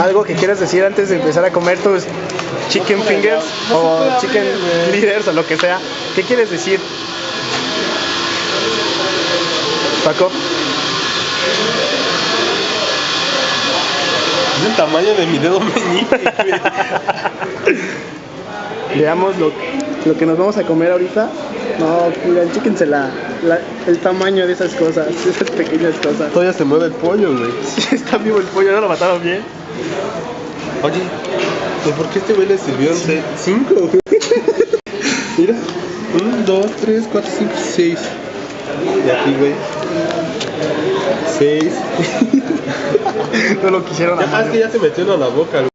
¿Algo que quieras decir antes de empezar a comer tus chicken fingers o chicken leaders o lo que sea? ¿Qué quieres decir, Paco? Es el tamaño de mi dedo meñique, güey. Veamos lo que nos vamos a comer ahorita. No, miren, chéquense el tamaño de esas cosas, esas pequeñas cosas. Todavía se mueve el pollo, güey. Sí, está vivo el pollo, ¿no lo mataron bien? Oye, ¿pues por qué este güey le sirvieron 5, güey? Mira, 1, 2, 3, 4, 5, 6. Y aquí, güey, 6. No lo quisieron Ya, es que ya se metió en la boca, güey.